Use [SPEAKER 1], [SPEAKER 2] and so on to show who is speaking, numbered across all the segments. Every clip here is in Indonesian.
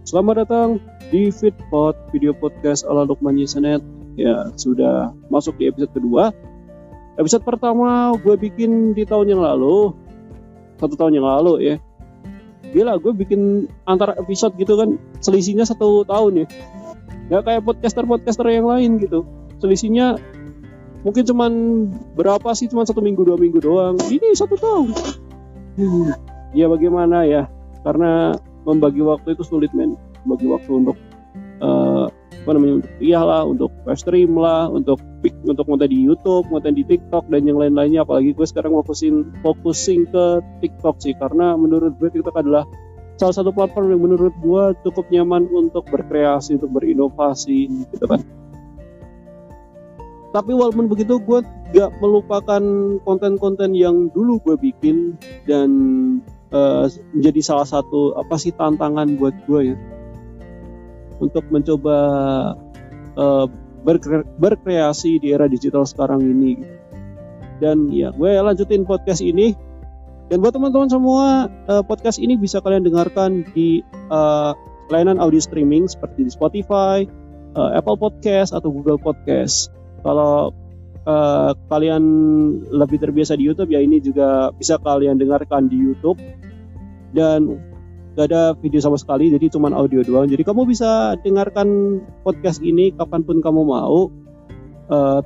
[SPEAKER 1] Selamat datang di Fitpod, video podcast ala Lukman Yesenet. Ya, sudah masuk di episode kedua. Episode pertama gue bikin di tahun yang lalu, 1 tahun yang lalu ya. Gila, gue bikin antara episode gitu kan, selisihnya 1 tahun ya. Gak kayak podcaster yang lain gitu. Selisihnya mungkin cuman berapa sih, cuman 1 minggu 2 minggu doang. Ini 1 tahun. Ya bagaimana ya, karena membagi waktu itu sulit, men. Bagi waktu untuk untuk kuliah lah, untuk live stream lah, untuk konten di YouTube, konten di TikTok dan yang lain-lainnya. Apalagi gue sekarang fokusin ke TikTok sih, karena menurut gue TikTok adalah salah satu platform yang menurut gue cukup nyaman untuk berkreasi, untuk berinovasi gitu kan. Tapi walaupun begitu, gue gak melupakan konten-konten yang dulu gue bikin dan menjadi salah satu tantangan buat gue ya, untuk mencoba berkreasi di era digital sekarang ini. Dan ya, gue lanjutin podcast ini. Dan buat teman-teman semua, podcast ini bisa kalian dengarkan di layanan audio streaming seperti di Spotify, Apple Podcast atau Google Podcast. Kalau kalian lebih terbiasa di YouTube, ya ini juga bisa kalian dengarkan di YouTube. Dan gak ada video sama sekali, jadi cuma audio doang. Jadi kamu bisa dengarkan podcast ini kapanpun kamu mau,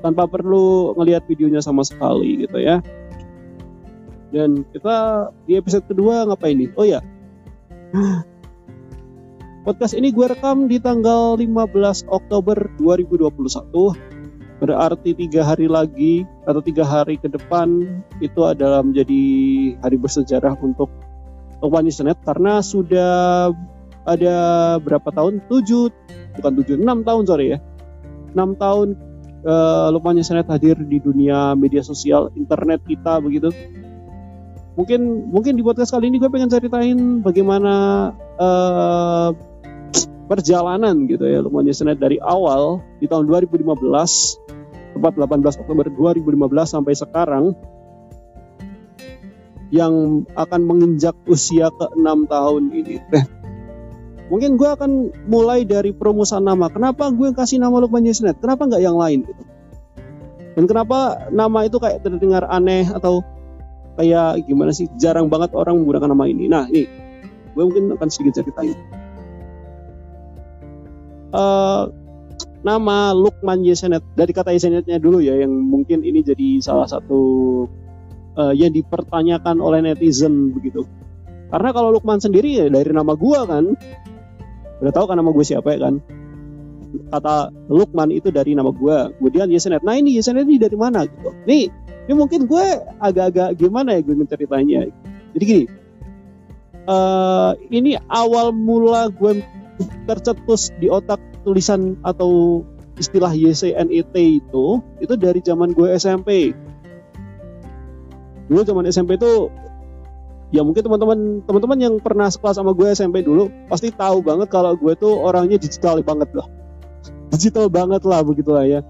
[SPEAKER 1] tanpa perlu ngelihat videonya sama sekali gitu ya. Dan kita di episode kedua ngapain nih? Oh ya, podcast ini gue rekam di tanggal 15 Oktober 2021. Berarti 3 hari lagi atau 3 hari ke depan itu adalah menjadi hari bersejarah untuk Lukman Yesenet, karena sudah ada berapa tahun? 6 tahun 6 tahun Lukman Yesenet hadir di dunia media sosial, internet kita begitu. Mungkin di podcast kali ini gue pengen ceritain bagaimana perjalanan gitu ya Lukman Yesenet dari awal di tahun 2015, tepat 18 Oktober 2015 sampai sekarang, yang akan menginjak usia ke-6 tahun ini. Mungkin gue akan mulai dari perumusan nama. Kenapa gue kasih nama Lukman Yesenet? Kenapa nggak yang lain gitu? Dan kenapa nama itu kayak terdengar aneh atau kayak gimana sih? Jarang banget orang menggunakan nama ini. Nah, ini gue mungkin akan sedikit ceritain. Nama Lukman Yesenet, dari kata Yesenetnya dulu ya, yang mungkin ini jadi salah satu yang dipertanyakan oleh netizen begitu. Karena kalau Lukman sendiri ya dari nama gue kan, udah tahu kan nama gue siapa ya kan. Kata Lukman itu dari nama gue, kemudian Yesenet. Nah ini Yesenet ini dari mana gitu. Ini mungkin gue agak-agak gimana ya gue ceritanya. Jadi gini, ini awal mula gue tercetus di otak tulisan atau istilah YSNET itu dari zaman gue SMP. Dulu zaman SMP itu, ya mungkin teman-teman yang pernah sekelas sama gue SMP dulu pasti tahu banget kalau gue tuh orangnya digital banget lah begitulah ya.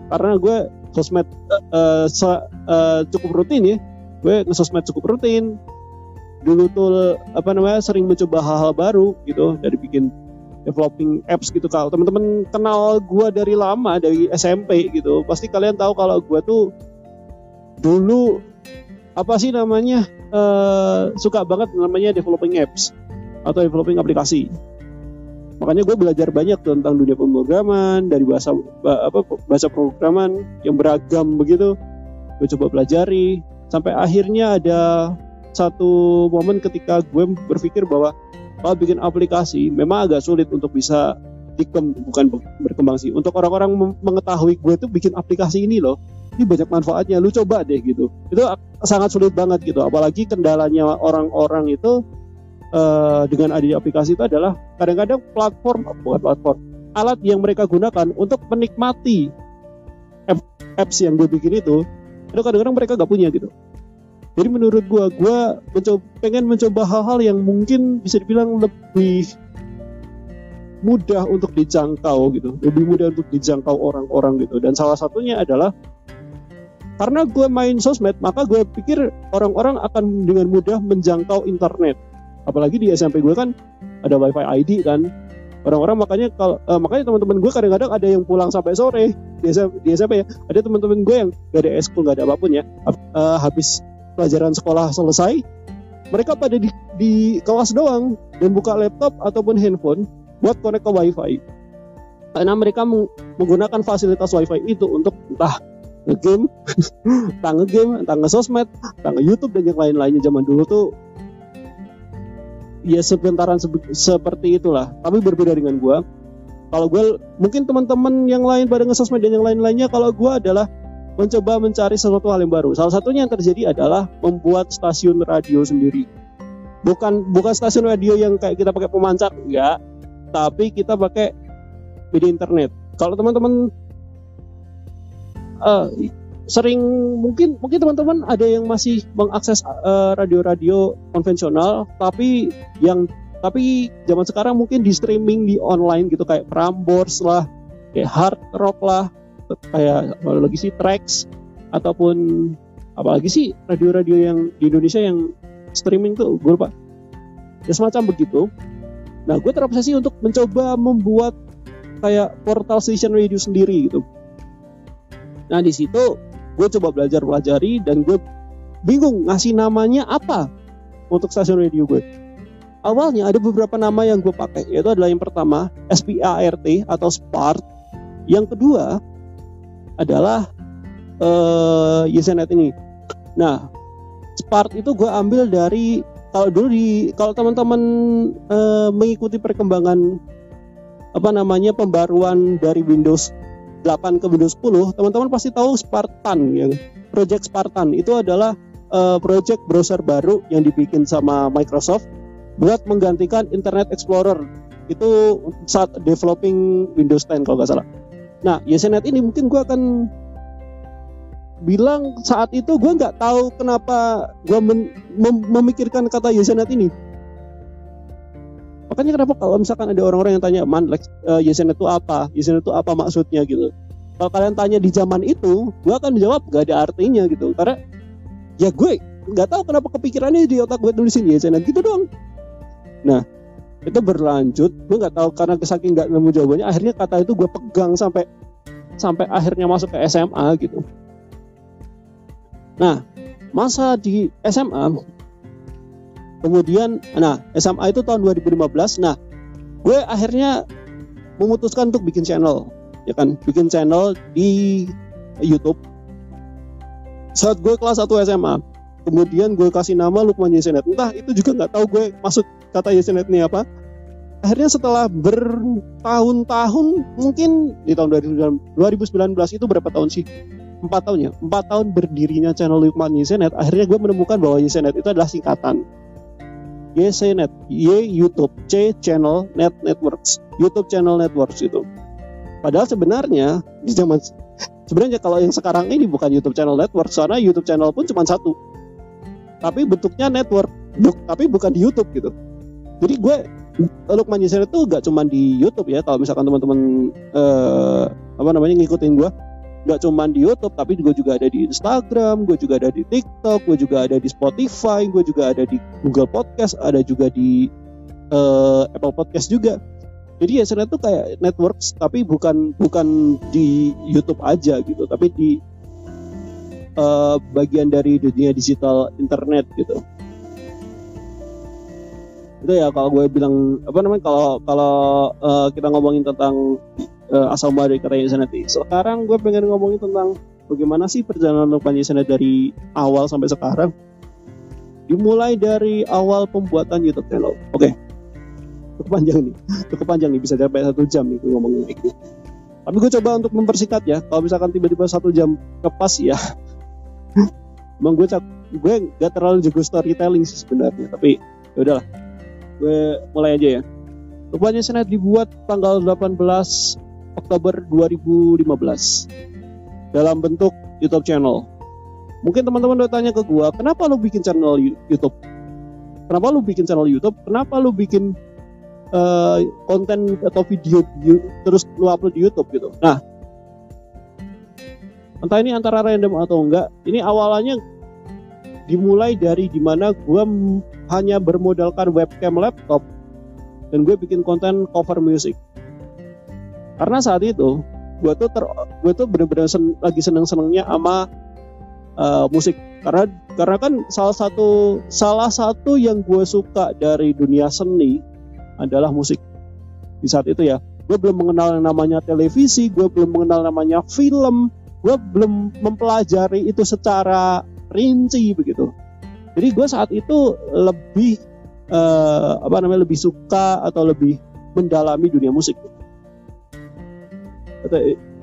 [SPEAKER 1] Karena gue sosmed cukup rutin ya, gue nge-sosmed cukup rutin. Dulu tuh sering mencoba hal-hal baru gitu, dari bikin developing apps gitu. Kalau teman-teman kenal gue dari lama, dari SMP gitu, pasti kalian tahu kalau gue tuh dulu suka banget namanya developing apps atau developing aplikasi. Makanya gue belajar banyak tentang dunia pemrograman, dari bahasa pemrograman yang beragam begitu. Gue coba pelajari sampai akhirnya ada satu momen ketika gue berpikir bahwa kalau bikin aplikasi memang agak sulit untuk bisa bukan berkembang sih. Untuk orang-orang mengetahui gue tuh bikin aplikasi ini loh, ini banyak manfaatnya, lu coba deh gitu. Itu sangat sulit banget gitu. Apalagi kendalanya orang-orang itu dengan adanya aplikasi itu adalah kadang-kadang alat yang mereka gunakan untuk menikmati apps yang gue bikin itu kadang-kadang mereka gak punya gitu. Jadi menurut gue pengen mencoba hal-hal yang mungkin bisa dibilang lebih mudah untuk dijangkau gitu, lebih mudah untuk dijangkau orang-orang gitu. Dan salah satunya adalah karena gue main sosmed, maka gue pikir orang-orang akan dengan mudah menjangkau internet. Apalagi di SMP gue kan ada WiFi ID kan, Orang-orang makanya teman-teman gue kadang-kadang ada yang pulang sampai sore di SMP ya. Ada teman-teman gue yang gak ada eskul, gak ada apapun ya. Habis pelajaran sekolah selesai, mereka pada di kelas doang dan buka laptop ataupun handphone buat connect ke wifi. Karena mereka menggunakan fasilitas wifi itu untuk entah nge-game, entah nge-sosmed, entah nge-YouTube dan yang lain-lainnya. Zaman dulu tuh ya sebentaran seperti itulah. Tapi berbeda dengan gue. Kalau gue, mungkin teman-teman yang lain pada nge-sosmed dan yang lain-lainnya, kalau gue adalah mencoba mencari sesuatu hal yang baru. Salah satunya yang terjadi adalah membuat stasiun radio sendiri. Bukan stasiun radio yang kayak kita pakai pemancar, enggak. Tapi kita pakai media internet. Kalau teman-teman mungkin teman-teman ada yang masih mengakses radio-radio konvensional, tapi zaman sekarang mungkin di streaming di online gitu, kayak Prambors lah, kayak Hard Rock lah, kayak apalagi sih Trax, ataupun apalagi sih radio-radio yang di Indonesia yang streaming tuh, gue lupa ya, semacam begitu. Nah, gue terobsesi untuk mencoba membuat kayak portal station radio sendiri gitu. Nah, di situ gue coba pelajari dan gue bingung ngasih namanya apa untuk stasiun radio gue. Awalnya ada beberapa nama yang gue pakai, yaitu adalah yang pertama SPART atau SPART, yang kedua adalah YesNet ini. Nah, SPART itu gue ambil dari, kalau teman-teman mengikuti perkembangan pembaruan dari Windows 8 ke Windows 10, teman-teman pasti tahu Spartan ya. Project Spartan itu adalah project browser baru yang dibikin sama Microsoft buat menggantikan Internet Explorer itu saat developing Windows 10 kalau nggak salah. Nah, YesNet ini mungkin gue akan bilang saat itu gue nggak tahu kenapa gue memikirkan kata YesNet ini. Makanya kenapa kalau misalkan ada orang-orang yang tanya, YesNet itu apa? YesNet itu apa maksudnya gitu. Kalau kalian tanya di zaman itu, gue akan jawab gak ada artinya gitu. Karena ya gue nggak tahu kenapa kepikirannya di otak gue tulisin YesNet gitu doang. Nah, itu berlanjut, gue nggak tahu karena saking nggak nemu jawabannya, akhirnya kata itu gue pegang sampai akhirnya masuk ke SMA gitu. Nah, masa di SMA, kemudian, SMA itu tahun 2015. Nah, gue akhirnya memutuskan untuk bikin channel, ya kan, bikin channel di YouTube. Saat gue kelas 1 SMA, kemudian gue kasih nama Lukman YesNet. Entah itu juga nggak tahu gue maksud kata YesNet ini apa. Akhirnya setelah bertahun-tahun, mungkin di tahun 2019 itu berapa tahun sih? 4 tahun ya. 4 tahun berdirinya channel Lukman YesNet. Akhirnya gue menemukan bahwa YesNet itu adalah singkatan. YesNet, Y YouTube, C Channel Net Networks, YouTube Channel Networks itu. Padahal sebenarnya kalau yang sekarang ini bukan YouTube Channel Network, soalnya YouTube Channel pun cuma satu, tapi bentuknya network, tapi bukan di YouTube gitu. Jadi gue Lukman YesNet itu gak cuma di YouTube ya. Kalau misalkan teman-teman ngikutin gue, gak cuma di YouTube, tapi gue juga ada di Instagram, gue juga ada di TikTok, gue juga ada di Spotify, gue juga ada di Google Podcast, ada juga di Apple Podcast juga. Jadi YesNet itu kayak networks, tapi bukan di YouTube aja gitu, tapi di bagian dari dunia digital internet gitu. Itu ya kalau gue bilang kalau kita ngomongin tentang asal dari kata YesNet. Sekarang gue pengen ngomongin tentang bagaimana sih perjalanan Lukman YesNet dari awal sampai sekarang. Dimulai dari awal pembuatan YouTube channel. Oke. Cukup panjang nih, bisa sampai 1 jam nih gue ngomongin kayak gitu. Tapi gue coba untuk mempersingkat ya. Kalau misalkan tiba-tiba 1 jam kepas ya. Emang gue gak terlalu jago storytelling sih sebenarnya, tapi ya udahlah. Gue mulai aja ya. Lukman YesNet dibuat tanggal 18 Oktober 2015 dalam bentuk YouTube channel. Mungkin teman-teman udah tanya ke gua, kenapa lu bikin channel YouTube? Kenapa lu bikin channel YouTube? Kenapa lu bikin konten atau video terus lu upload di YouTube gitu? Nah, entah ini antara random atau enggak, ini awalnya dimulai dari dimana gua hanya bermodalkan webcam laptop dan gue bikin konten cover music. Karena saat itu gue tuh bener-bener lagi seneng-senengnya sama musik. Karena kan salah satu yang gue suka dari dunia seni adalah musik. Di saat itu ya, gue belum mengenal namanya televisi, gue belum mengenal namanya film, gue belum mempelajari itu secara rinci begitu. Jadi gue saat itu lebih lebih suka atau lebih mendalami dunia musik.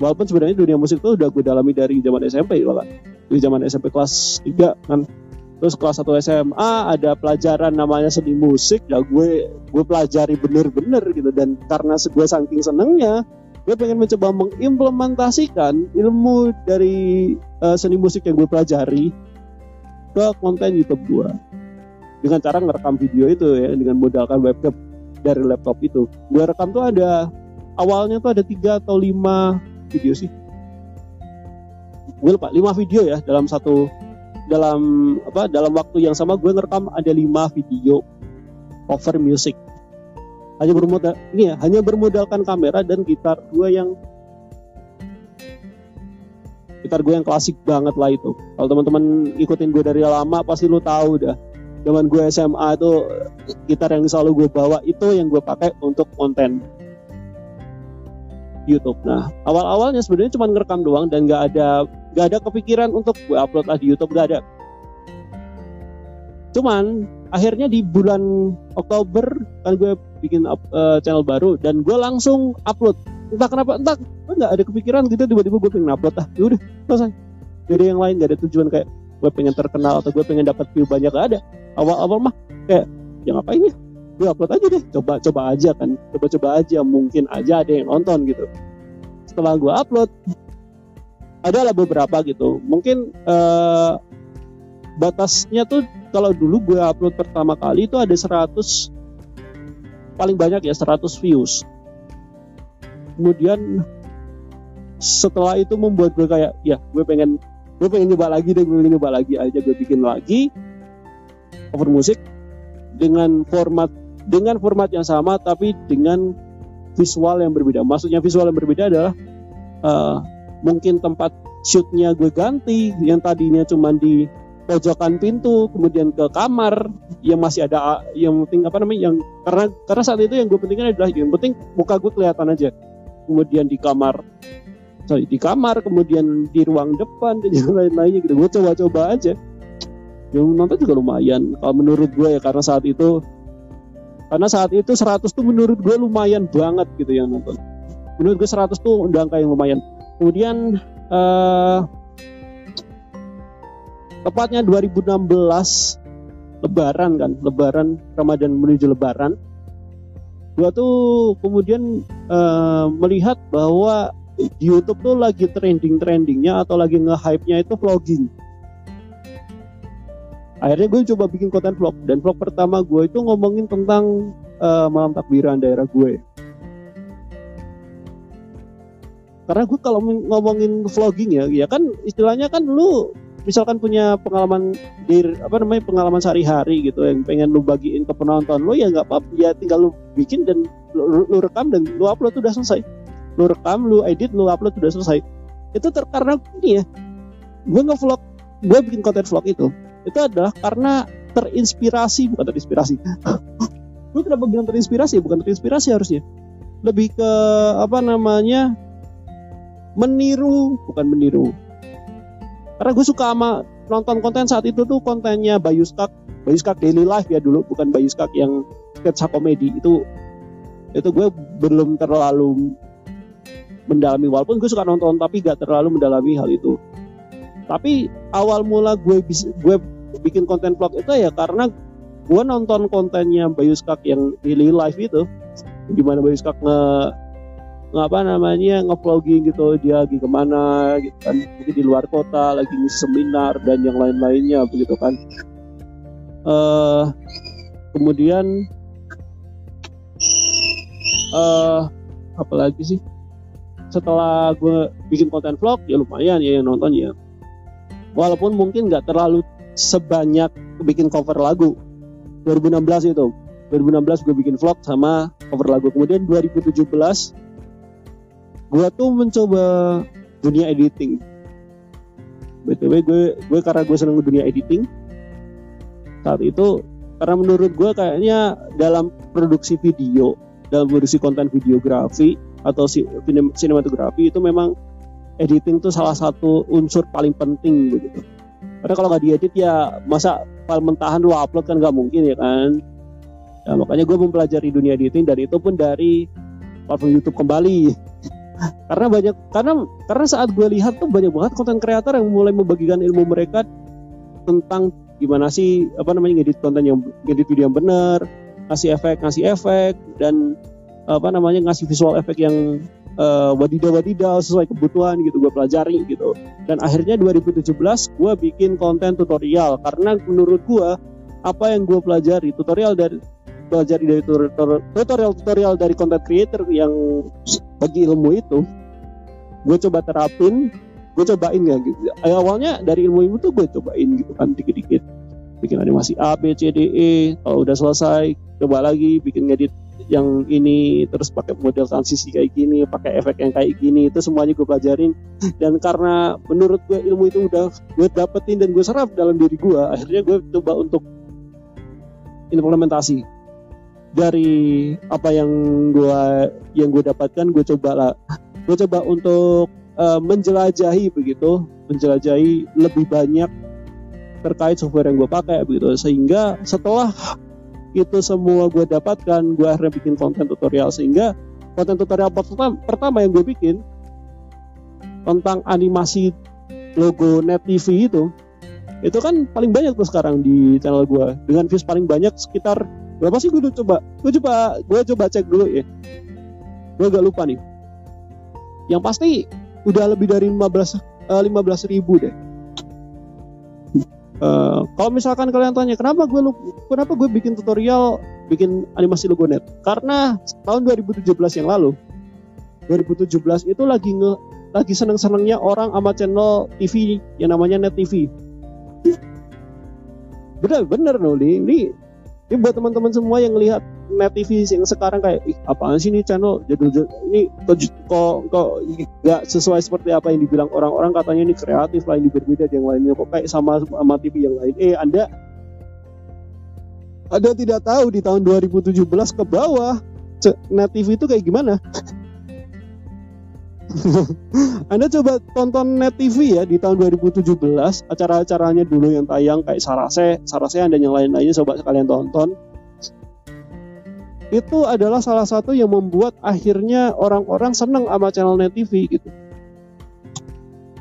[SPEAKER 1] Walaupun sebenarnya dunia musik itu udah gue dalami dari zaman SMP bahkan. Di zaman SMP kelas 3 kan. Terus kelas 1 SMA ada pelajaran namanya seni musik, ya gue pelajari bener-bener gitu. Dan karena gue saking senengnya, gue pengen mencoba mengimplementasikan ilmu dari seni musik yang gue pelajari ke konten YouTube gue. Dengan cara ngerekam video itu ya, dengan modalkan webcam dari laptop itu. Gue rekam tuh awalnya tuh ada 3 atau 5 video sih. Gue lupa, 5 video ya dalam waktu yang sama gue ngerekam ada 5 video cover music. Hanya bermodalkan kamera dan gitar gue yang klasik banget lah itu. Kalau teman-teman ikutin gue dari lama pasti lu tahu dah. Zaman gue SMA itu gitar yang selalu gue bawa itu yang gue pakai untuk konten YouTube. Nah, awal-awalnya sebenarnya cuma ngerekam doang dan nggak ada kepikiran untuk gue upload lah di YouTube, nggak ada. Cuman akhirnya di bulan Oktober kan gue bikin channel baru dan gue langsung upload. Entah gue nggak ada kepikiran gitu, tiba-tiba gue pengen upload udah selesai. Gak ada yang lain, gak ada tujuan kayak gue pengen terkenal atau gue pengen dapat view banyak, gak ada. Awal-awal mah kayak ya ngapain ya, gue upload aja deh, coba aja kan, coba aja, mungkin aja ada yang nonton gitu. Setelah gue upload adalah beberapa gitu, mungkin batasnya tuh kalau dulu gue upload pertama kali itu ada 100, paling banyak ya 100 views. Kemudian setelah itu membuat gue kayak ya gue pengen nyoba lagi aja. Gue bikin lagi cover musik dengan format yang sama tapi dengan visual yang berbeda. Maksudnya visual yang berbeda adalah mungkin tempat shootnya gue ganti, yang tadinya cuma di pojokan pintu kemudian ke kamar yang masih ada, yang penting karena saat itu yang gue pentingkan adalah yang penting muka gue kelihatan aja. Kemudian di kamar, kemudian di ruang depan dan yang lain-lainnya gitu. Gue coba aja. Yang nonton juga lumayan kalau menurut gue ya, karena saat itu 100 tuh menurut gue lumayan banget gitu yang nonton. Menurut gue 100 tuh udah angka yang lumayan. Kemudian tepatnya 2016 Lebaran Ramadan menuju Lebaran, gue tuh kemudian melihat bahwa di YouTube tuh lagi trendingnya atau lagi nge-hype-nya itu vlogging. Akhirnya gue coba bikin konten vlog, dan vlog pertama gue itu ngomongin tentang malam takbiran daerah gue. Karena gue kalau ngomongin vlogging ya kan istilahnya kan lu misalkan punya pengalaman pengalaman sehari-hari gitu yang pengen lu bagiin ke penonton lu, ya nggak apa-apa, ya tinggal lu bikin dan lu rekam dan lu upload, udah selesai. Lu rekam, lu edit, lu upload, udah selesai. Itu karena ini ya, gue bikin konten vlog itu adalah karena bukan terinspirasi. Gue kenapa bilang terinspirasi? Bukan terinspirasi harusnya. Lebih ke bukan meniru. Karena gue suka sama nonton konten saat itu tuh kontennya Bayu Skak Daily Life ya dulu, bukan Bayu Skak yang sketsa komedi. Itu gue belum terlalu mendalami, walaupun gue suka nonton tapi gak terlalu mendalami hal itu. Tapi awal mula gue bikin konten vlog itu ya karena gue nonton kontennya Bayu Skak yang Daily Life itu, di mana Bayu Skak nge-vlogging gitu, dia lagi kemana gitu kan, mungkin di luar kota lagi ngisi seminar dan yang lain-lainnya begitu kan. Kemudian apalagi sih, setelah gue bikin konten vlog ya lumayan ya yang nonton ya, walaupun mungkin nggak terlalu sebanyak bikin cover lagu. 2016 gue bikin vlog sama cover lagu. Kemudian 2017 gue tuh mencoba dunia editing. BTW gue karena gue seneng dunia editing saat itu, karena menurut gue kayaknya dalam produksi video, dalam produksi konten videografi atau sinematografi itu memang editing tuh salah satu unsur paling penting begitu. Karena kalau nggak diedit ya masa file mentahan lu upload kan nggak mungkin ya kan. Nah, makanya gue mempelajari dunia editing, dan itu pun dari platform YouTube kembali. karena saat gue lihat tuh banyak banget konten kreator yang mulai membagikan ilmu mereka tentang gimana sih ngedit konten yang ngedit video yang benar, ngasih efek dan ngasih visual efek yang wadidaw sesuai kebutuhan gitu, gue pelajari gitu. Dan akhirnya 2017 gue bikin konten tutorial, karena menurut gue apa yang gue pelajari dari tutorial dari content creator yang bagi ilmu itu, gue coba terapin, gue cobain ya gitu. Awalnya dari ilmu tuh gue cobain gitu kan, dikit-dikit bikin animasi A, B, C, D, E. Kalau udah selesai coba lagi bikin ngedit yang ini, terus pakai model transisi kayak gini, pakai efek yang kayak gini. Itu semuanya gue pelajarin, dan karena menurut gue ilmu itu udah gue dapetin dan gue serap dalam diri gue, akhirnya gue coba untuk implementasi dari apa yang gue dapatkan. Gue coba untuk menjelajahi lebih banyak terkait software yang gue pakai begitu, sehingga setelah itu semua gue dapatkan, gue akhirnya bikin konten tutorial. Sehingga konten tutorial pertama yang gue bikin tentang animasi logo Net TV itu kan paling banyak tuh sekarang di channel gue, dengan views paling banyak sekitar berapa sih? Gue coba cek dulu ya, gue agak lupa nih. Yang pasti udah lebih dari 15.000 deh. Kalau misalkan kalian tanya kenapa gue bikin tutorial bikin animasi logo Net, karena tahun 2017 yang lalu, 2017 itu lagi seneng-senengnya orang sama channel TV yang namanya Net TV. Bener loh, ini buat teman-teman semua yang lihat Net TV yang sekarang kayak apaan sih ini channel jadul ini, kok nggak sesuai seperti apa yang dibilang orang-orang, katanya ini kreatif lah, ini berbeda dari yang lainnya, kok kayak sama TV yang lain. Anda tidak tahu di tahun 2017 ke bawah Net TV itu kayak gimana. Anda coba tonton Net TV ya di tahun 2017, acara-acaranya dulu yang tayang kayak Sarasehan dan yang lain-lainnya, coba kalian tonton. Itu adalah salah satu yang membuat akhirnya orang-orang seneng sama channel Net TV gitu.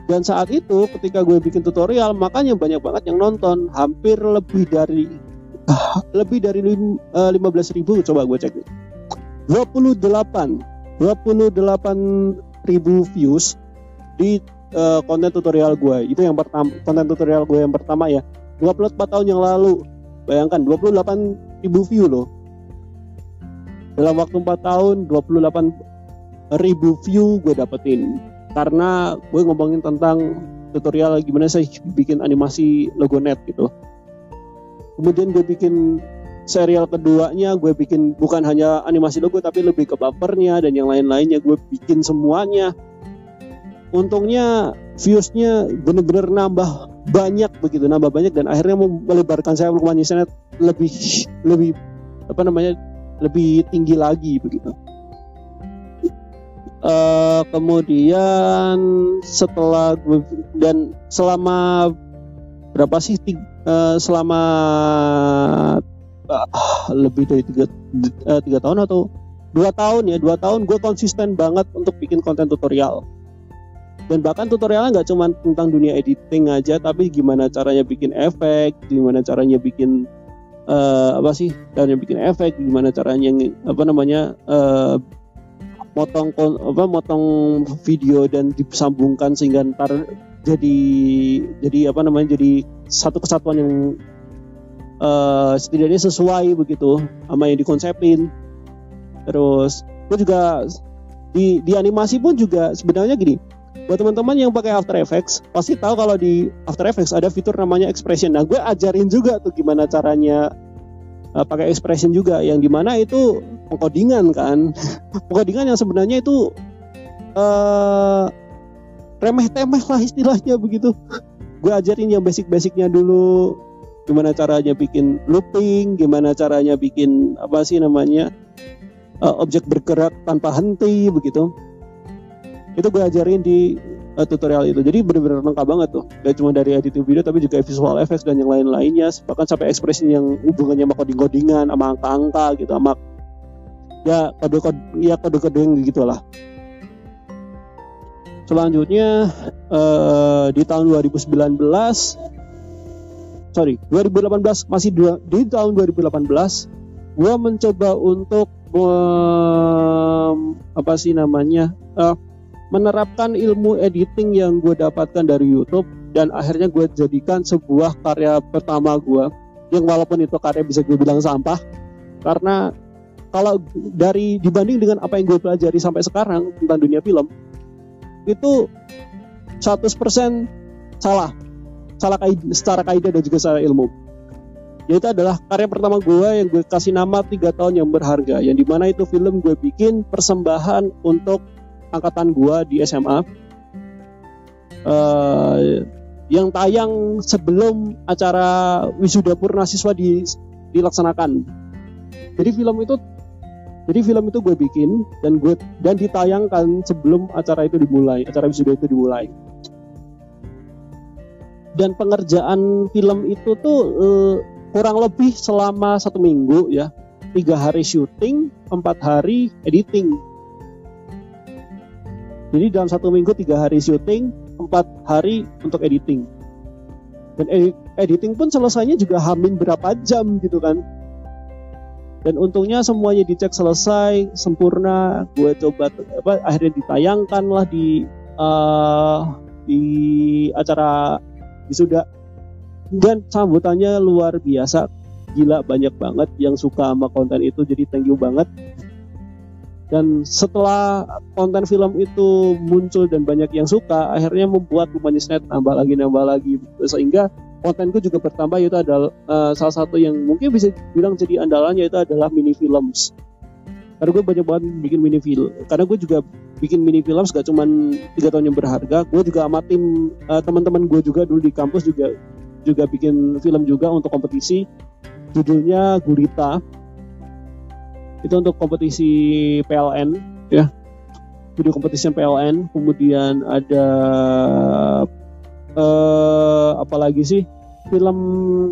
[SPEAKER 1] Dan saat itu ketika gue bikin tutorial, makanya banyak banget yang nonton, hampir lebih dari 15.000, coba gue cek nih. 28.000 views di konten tutorial gue. Itu yang pertama, konten tutorial gue yang pertama ya. 24 tahun yang lalu. Bayangkan 28.000 view loh. Dalam waktu 4 tahun 28.000 view gue dapetin. Karena gue ngomongin tentang tutorial gimana sih bikin animasi logo Net gitu. Kemudian gue bikin serial keduanya, gue bikin bukan hanya animasi logo tapi lebih ke bumpernya dan yang lain-lainnya, gue bikin semuanya. Untungnya viewsnya bener-bener nambah banyak dan akhirnya melebarkan saya lumayan lebih tinggi lagi begitu. Kemudian setelah gue, dan selama berapa sih selama lebih dari 3 tahun atau 2 tahun ya, 2 tahun gue konsisten banget untuk bikin konten tutorial. Dan bahkan tutorialnya nggak cuma tentang dunia editing aja, tapi gimana caranya bikin efek, gimana caranya bikin efek, gimana caranya motong video dan disambungkan sehingga ntar jadi satu kesatuan yang setidaknya sesuai begitu sama yang dikonsepin. Terus gue juga di animasi pun juga sebenarnya gini, buat teman-teman yang pakai After Effects pasti tahu kalau di After Effects ada fitur namanya expression. Nah gue ajarin juga tuh gimana caranya pakai expression juga, yang dimana itu pengkodingan kan. Pengkodingan yang sebenarnya itu remeh-temeh lah istilahnya begitu. Gue ajarin yang basic-basicnya dulu, gimana caranya bikin looping, gimana caranya bikin objek bergerak tanpa henti begitu. Itu gue ajarin di tutorial itu. Jadi benar-benar lengkap banget tuh. Gak cuma dari editing video tapi juga visual effects dan yang lain-lainnya, bahkan sampai expression yang hubungannya sama coding-codingan, sama angka-angka gitu, sama kode-kode yang gitulah. Selanjutnya di tahun 2018 masih di tahun 2018 gue mencoba untuk menerapkan ilmu editing yang gue dapatkan dari YouTube, dan akhirnya gue jadikan sebuah karya pertama gue, yang walaupun itu karya bisa gue bilang sampah, karena kalau dibanding dengan apa yang gue pelajari sampai sekarang tentang dunia film, itu 100% salah secara kaidah dan juga secara ilmu. Yaitu adalah karya pertama gue yang gue kasih nama 3 tahun yang berharga, yang dimana itu film gue bikin persembahan untuk angkatan gue di SMA, yang tayang sebelum acara wisuda purna siswa dilaksanakan. Jadi film itu gue bikin dan ditayangkan sebelum acara wisuda itu dimulai. Dan pengerjaan film itu tuh kurang lebih selama 1 minggu ya, 3 hari syuting, 4 hari editing. Jadi dalam 1 minggu 3 hari syuting, 4 hari untuk editing. Dan editing pun selesainya juga hamin berapa jam gitu kan. Dan untungnya semuanya dicek selesai, sempurna. Gue coba akhirnya ditayangkan lah di acara wisuda. Dan sambutannya luar biasa, gila, banyak banget yang suka sama konten itu, jadi thank you banget. Dan setelah konten film itu muncul dan banyak yang suka, akhirnya membuat Lumanisnet nambah lagi, sehingga kontenku juga bertambah. Yaitu adalah salah satu yang mungkin bisa bilang jadi andalannya, itu adalah mini films. Karena gue banyak banget bikin mini film. Karena gue juga bikin mini films gak cuma 3 tahun yang berharga. Gue juga sama tim teman-teman gue juga dulu di kampus juga bikin film juga untuk kompetisi. Judulnya Gurita. Itu untuk kompetisi PLN ya, video kompetisi PLN. Kemudian ada apalagi sih film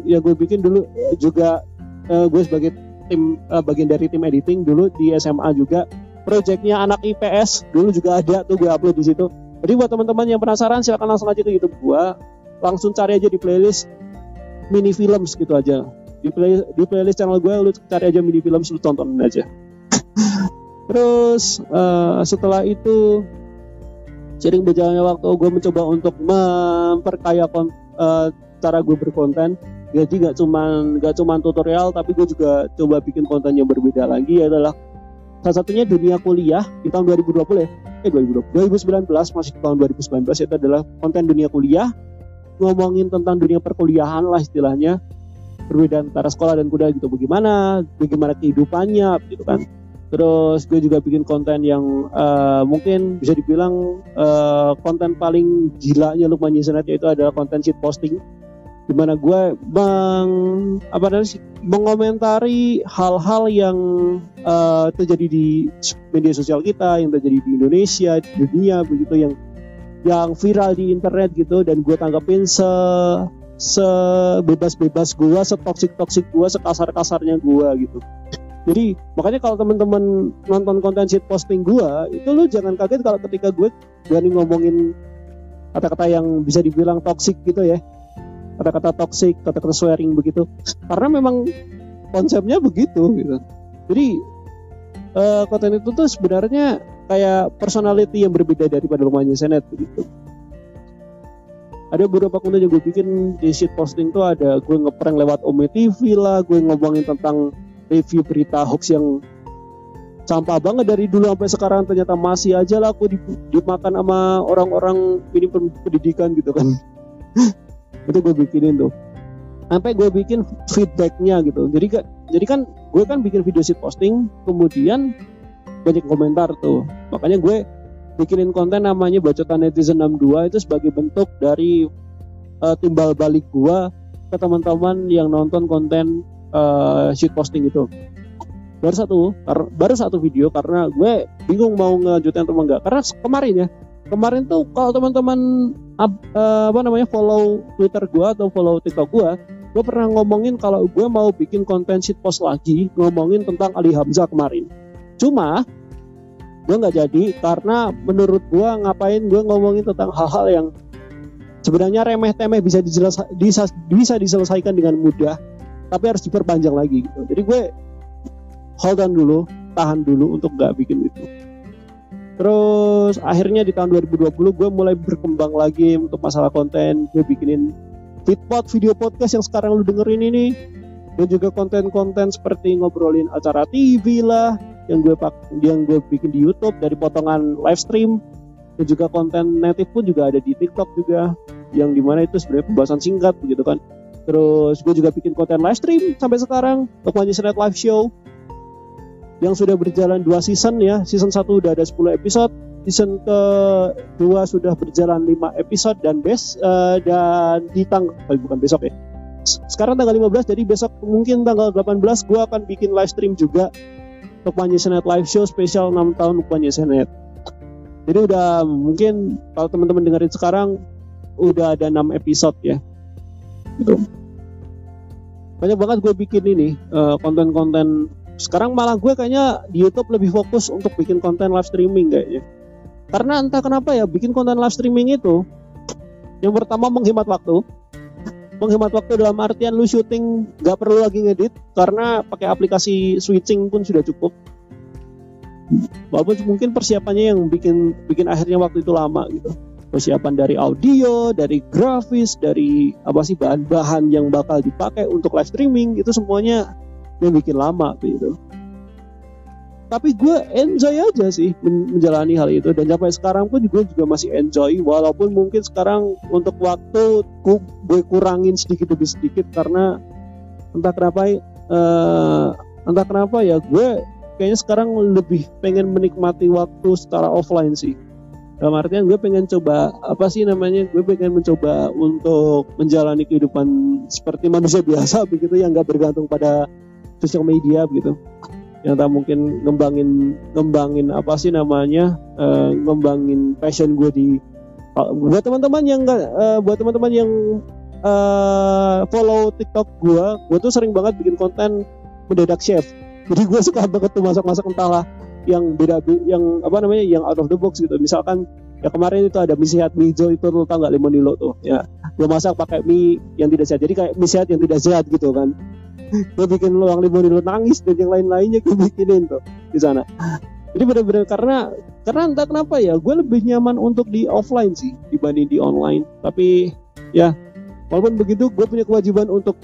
[SPEAKER 1] yang gue bikin dulu juga, gue sebagai bagian dari tim editing dulu di SMA juga. Projectnya anak IPS dulu juga ada tuh, gue upload di situ. Jadi buat teman-teman yang penasaran silakan langsung aja ke YouTube gue, langsung cari aja di playlist mini films gitu aja. Di playlist channel gue lu cari aja mini film, lu tontonin aja. Terus setelah itu sering berjalannya waktu, gue mencoba untuk memperkaya cara gue berkonten. Jadi gak cuman tutorial, tapi gue juga coba bikin konten yang berbeda lagi. Adalah salah satunya dunia kuliah di tahun 2019, masih di tahun 2019. Itu adalah konten dunia kuliah, ngomongin tentang dunia perkuliahan lah istilahnya, perbedaan antara sekolah dan kuliah gitu, bagaimana kehidupannya gitu kan. Terus gue juga bikin konten yang mungkin bisa dibilang konten paling gilanya Lumanisnet, yaitu adalah konten shit posting, dimana gue mengomentari hal-hal yang terjadi di media sosial kita, yang terjadi di Indonesia, di dunia begitu, yang viral di internet gitu, dan gue tanggapin sebebas-bebas gue, setoksik-toksik gue, sekasar-kasarnya gue gitu. Jadi makanya kalau teman-teman nonton konten shit posting gue, itu lu jangan kaget kalau ketika gue berani ngomongin kata-kata yang bisa dibilang toksik gitu ya, kata-kata toksik, kata-kata swearing begitu, karena memang konsepnya begitu gitu. Jadi konten itu tuh sebenarnya kayak personality yang berbeda daripada Lumanisnet gitu. Ada beberapa konten yang gue bikin di shit posting tuh, ada gue ngeprank lewat Ome TV lah, gue ngomongin tentang review berita hoax yang sampah banget dari dulu sampai sekarang, ternyata masih aja lah aku dimakan sama orang-orang minim pendidikan gitu kan. Itu gue bikinin tuh, sampai gue bikin feedbacknya gitu. Jadi Jadi kan gue kan bikin video shit posting, kemudian banyak komentar tuh. Makanya gue bikinin konten namanya Bacotan Netizen 62 itu sebagai bentuk dari timbal balik gue ke teman-teman yang nonton konten shit posting itu. Baru satu video karena gue bingung mau ngelanjutin atau enggak. Karena kemarin tuh kalau teman-teman follow Twitter gue atau follow TikTok gue pernah ngomongin kalau gue mau bikin konten shit post lagi ngomongin tentang Ali Hamzah kemarin. Cuma gue nggak jadi karena menurut gue ngapain gue ngomongin tentang hal-hal yang sebenarnya remeh-temeh bisa diselesaikan dengan mudah, tapi harus diperpanjang lagi gitu. Jadi gue hold on dulu, tahan dulu untuk nggak bikin itu. Terus akhirnya di tahun 2020 gue mulai berkembang lagi untuk masalah konten. Gue bikinin video podcast yang sekarang lu dengerin ini, dan juga konten-konten seperti ngobrolin acara TV lah yang gue bikin di YouTube dari potongan live stream, dan juga konten native pun juga ada di TikTok juga, yang dimana itu sebenarnya pembahasan singkat begitu kan. Terus gue juga bikin konten live stream sampai sekarang Lukman Yusnet Live Show yang sudah berjalan 2 season ya. Season 1 udah ada 10 episode, season kedua sudah berjalan 5 episode, dan bukan besok ya, sekarang tanggal 15, jadi besok mungkin tanggal 18 gue akan bikin live stream juga Lukman Yusnet Live Show spesial 6 tahun Lukman Yusnet. Jadi udah, mungkin kalau teman-teman dengerin sekarang udah ada 6 episode ya gitu. Banyak banget gue bikin ini konten-konten. Sekarang malah gue kayaknya di YouTube lebih fokus untuk bikin konten live streaming kayaknya. Karena entah kenapa ya, bikin konten live streaming itu yang pertama menghemat waktu dalam artian lu syuting gak perlu lagi ngedit karena pakai aplikasi switching pun sudah cukup. Walaupun mungkin persiapannya yang bikin akhirnya waktu itu lama gitu. Persiapan dari audio, dari grafis, dari bahan-bahan yang bakal dipakai untuk live streaming, itu semuanya yang bikin lama gitu. Tapi gue enjoy aja sih menjalani hal itu, dan sampai sekarang pun gue juga masih enjoy, walaupun mungkin sekarang untuk waktu gue kurangin sedikit demi sedikit karena entah kenapa ya gue kayaknya sekarang lebih pengen menikmati waktu secara offline sih. Dalam artian gue pengen coba gue pengen mencoba untuk menjalani kehidupan seperti manusia biasa begitu, yang gak bergantung pada sosial media begitu. Yang tak mungkin ngembangin ngembangin passion gue di buat teman-teman yang follow TikTok gue tuh sering banget bikin konten mendadak chef. Jadi gue suka banget tuh masak-masak entahlah yang beda, yang out of the box gitu. Misalkan ya kemarin itu ada mie sehat mie hijau, itu lo tau nggak, limonilo tuh ya, gue masak pakai mie yang tidak sehat, jadi kayak mie sehat yang tidak sehat gitu kan. Gue bikin loang limonilo nangis dan yang lain-lainnya gue bikinin tuh di sana. Jadi benar-benar karena entah kenapa ya gue lebih nyaman untuk di offline sih dibanding di online. Tapi ya walaupun begitu gue punya kewajiban untuk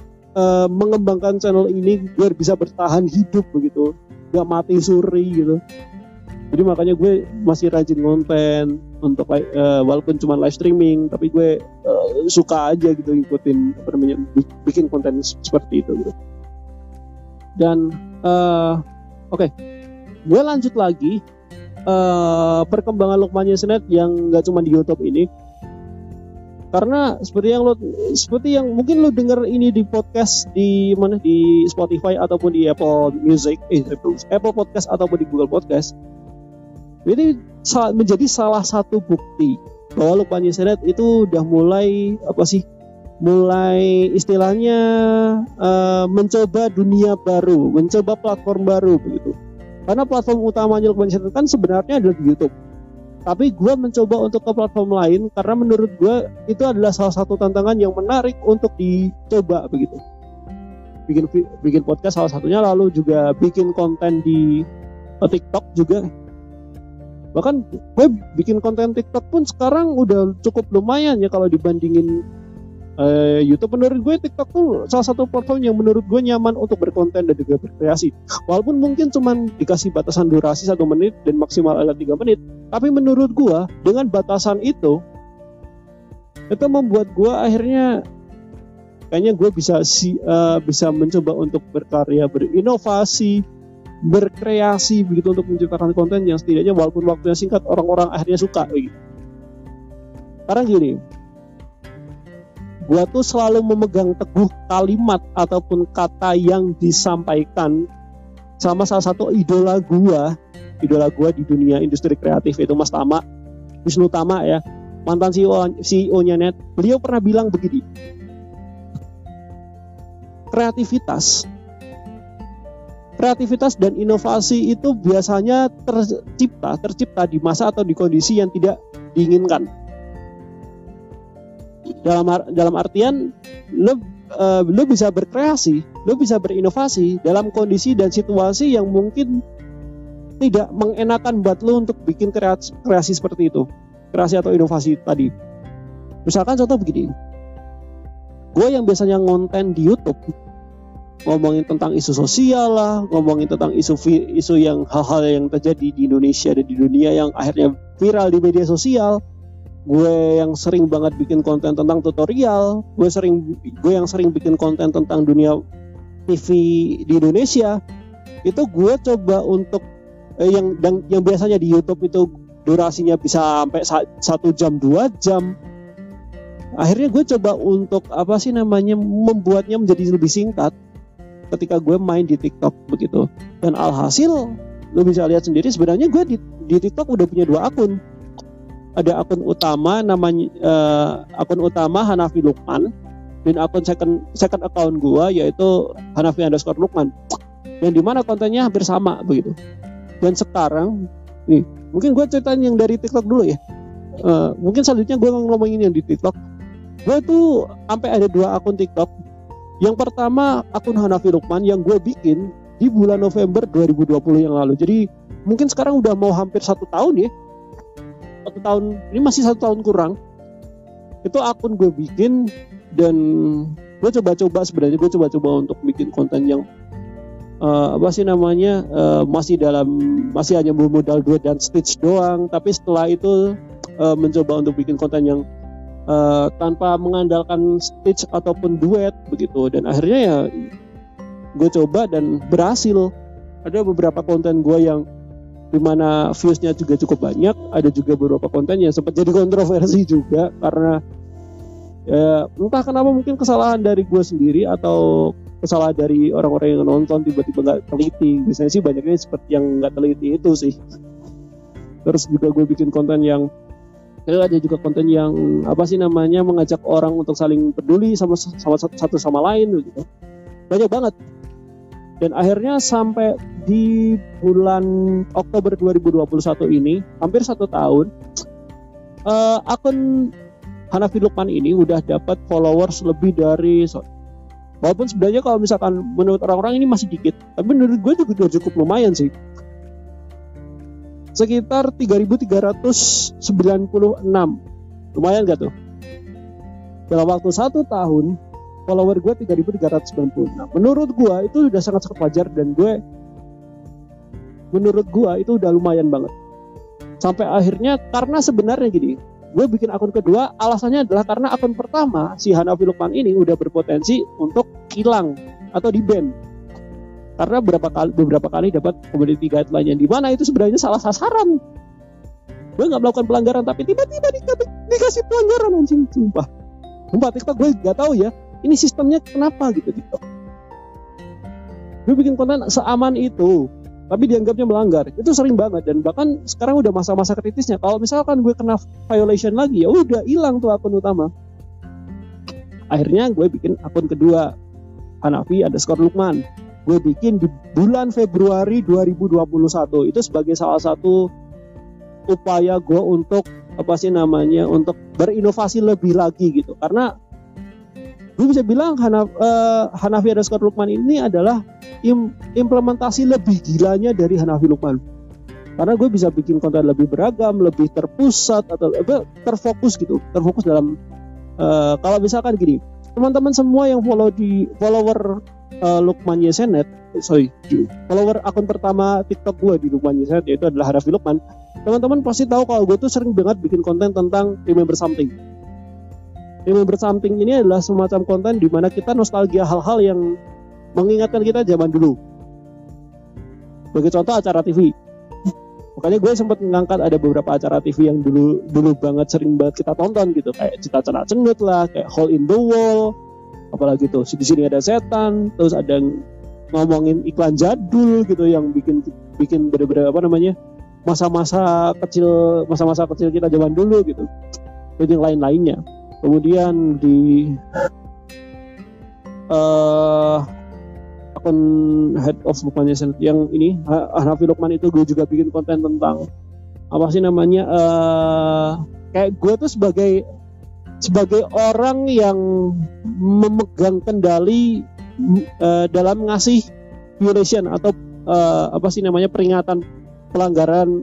[SPEAKER 1] mengembangkan channel ini biar bisa bertahan hidup begitu, gak mati suri gitu. Jadi makanya gue masih rajin konten untuk walaupun cuma live streaming, tapi gue suka aja gitu ikutin bikin konten seperti itu gitu. Dan oke. Gue lanjut lagi perkembangan Lukman Yusnet yang gak cuma di YouTube ini. Karena seperti yang mungkin lo denger ini di podcast di Spotify ataupun di Apple Music, Apple Podcast ataupun di Google Podcast. Ini menjadi salah satu bukti bahwa Lukman Yusnet itu udah mulai istilahnya mencoba dunia baru, mencoba platform baru begitu. Karena platform utamanya Lukman Yusnet kan sebenarnya adalah di YouTube. Tapi gue mencoba untuk ke platform lain karena menurut gue itu adalah salah satu tantangan yang menarik untuk dicoba begitu. Bikin podcast salah satunya, lalu juga bikin konten di TikTok juga. Bahkan gue bikin konten TikTok pun sekarang udah cukup lumayan ya kalau dibandingin YouTube. Menurut gue TikTok tuh salah satu platform yang menurut gue nyaman untuk berkonten dan juga berkreasi. Walaupun mungkin cuman dikasih batasan durasi 1 menit dan maksimal 3 menit, tapi menurut gue dengan batasan itu membuat gue akhirnya kayaknya gue bisa mencoba untuk berkarya, berinovasi, berkreasi begitu untuk menciptakan konten yang setidaknya walaupun waktunya singkat orang-orang akhirnya suka gitu. Karena gini, gue tuh selalu memegang teguh kalimat ataupun kata yang disampaikan sama salah satu idola gue di dunia industri kreatif, yaitu Mas Tama, Wisnu Tama ya, mantan CEO-nya Net. Beliau pernah bilang begini, kreativitas dan inovasi itu biasanya tercipta di masa atau di kondisi yang tidak diinginkan. Dalam artian lo bisa berkreasi, lo bisa berinovasi dalam kondisi dan situasi yang mungkin tidak mengenakan buat lo untuk bikin kreasi seperti itu, kreasi atau inovasi tadi. Misalkan contoh begini, gue yang biasanya ngonten di YouTube ngomongin tentang isu sosial lah, ngomongin tentang isu yang hal-hal yang terjadi di Indonesia dan di dunia yang akhirnya viral di media sosial. Gue yang sering banget bikin konten tentang tutorial, gue yang sering bikin konten tentang dunia TV di Indonesia. Itu gue coba untuk yang biasanya di YouTube itu durasinya bisa sampai 1 jam 2 jam. Akhirnya gue coba untuk membuatnya menjadi lebih singkat ketika gue main di TikTok begitu. Dan alhasil lo bisa lihat sendiri, sebenarnya gue di TikTok udah punya 2 akun. Ada akun utama Hanafi Lukman, dan akun second account gue yaitu Hanafi_Lukman, yang dimana kontennya hampir sama begitu. Dan sekarang nih, mungkin gue ceritain yang dari TikTok dulu ya. Mungkin selanjutnya gue ngomongin yang di TikTok. Gue tuh sampai ada 2 akun TikTok. Yang pertama akun Hanafi Lukman yang gue bikin di bulan November 2020 yang lalu. Jadi mungkin sekarang udah mau hampir 1 tahun ya. 1 tahun, ini masih 1 tahun kurang. Itu akun gue bikin, dan gue coba-coba untuk bikin konten yang masih hanya bermodal 2 dan stitch doang. Tapi setelah itu mencoba untuk bikin konten yang tanpa mengandalkan stitch ataupun duet begitu. Dan akhirnya ya gue coba dan berhasil. Ada beberapa konten gue yang dimana viewsnya juga cukup banyak. Ada juga beberapa konten yang sempat jadi kontroversi juga, karena ya entah kenapa, mungkin kesalahan dari gue sendiri atau kesalahan dari orang-orang yang nonton tiba-tiba nggak teliti. Biasanya sih banyaknya seperti yang nggak teliti itu sih. Terus juga gue bikin konten yang ada juga konten yang mengajak orang untuk saling peduli sama satu sama lain gitu. Banyak banget. Dan akhirnya sampai di bulan Oktober 2021 ini, hampir 1 tahun, akun Hanafi Lukman ini udah dapat followers lebih dari, walaupun sebenarnya kalau misalkan menurut orang-orang ini masih dikit, tapi menurut gue juga cukup lumayan sih. Sekitar 3.396. Lumayan gak tuh? Dalam waktu 1 tahun, follower gue 3.396. Menurut gue itu udah sangat wajar, dan menurut gue itu udah lumayan banget. Sampai akhirnya, karena sebenarnya gini, gue bikin akun kedua, alasannya adalah karena akun pertama, si Hanafi Lukman ini udah berpotensi untuk hilang atau di-ban. Karena beberapa kali dapat community guideline yang dimana itu sebenarnya salah sasaran. Gue nggak melakukan pelanggaran, tapi tiba-tiba dikasih pelanggaran, anjing, sumpah TikTok gue nggak tahu ya, ini sistemnya kenapa gitu TikTok. Gue bikin konten seaman itu, tapi dianggapnya melanggar. Itu sering banget, dan bahkan sekarang udah masa-masa kritisnya. Kalau misalkan gue kena violation lagi, ya udah hilang tuh akun utama. Akhirnya gue bikin akun kedua, Hanafi_Lukman. Gue bikin di bulan Februari 2021. Itu sebagai salah satu upaya gue untuk untuk berinovasi lebih lagi gitu. Karena gue bisa bilang Hanafi_Lukman ini adalah implementasi lebih gilanya dari Hanafi Lukman. Karena gue bisa bikin konten lebih beragam, lebih terpusat atau terfokus gitu. Terfokus dalam kalau misalkan gini, teman-teman semua yang follower Lukman Yesenet, follower akun pertama TikTok gue di Lukman Yesenet, yaitu adalah Hanafi Lukman. Teman-teman pasti tahu kalau gue tuh sering banget bikin konten tentang remember something. Remember Something ini adalah semacam konten di mana kita nostalgia hal-hal yang mengingatkan kita zaman dulu. Bagi contoh acara TV. Makanya gue sempat mengangkat ada beberapa acara TV yang dulu banget sering banget kita tonton gitu, kayak Cita Cana Cenut lah, kayak Hole in the Wall, apalagi tuh di sini ada setan, terus ada yang ngomongin iklan jadul gitu yang bikin bener-bener apa namanya masa-masa kecil kita zaman dulu gitu, dan yang lain-lainnya. Kemudian di akun Head of Lukman yang ini Hanafi Lukman itu gue juga bikin konten tentang apa sih namanya kayak gue tuh sebagai orang yang memegang kendali dalam ngasih violation atau apa sih namanya peringatan pelanggaran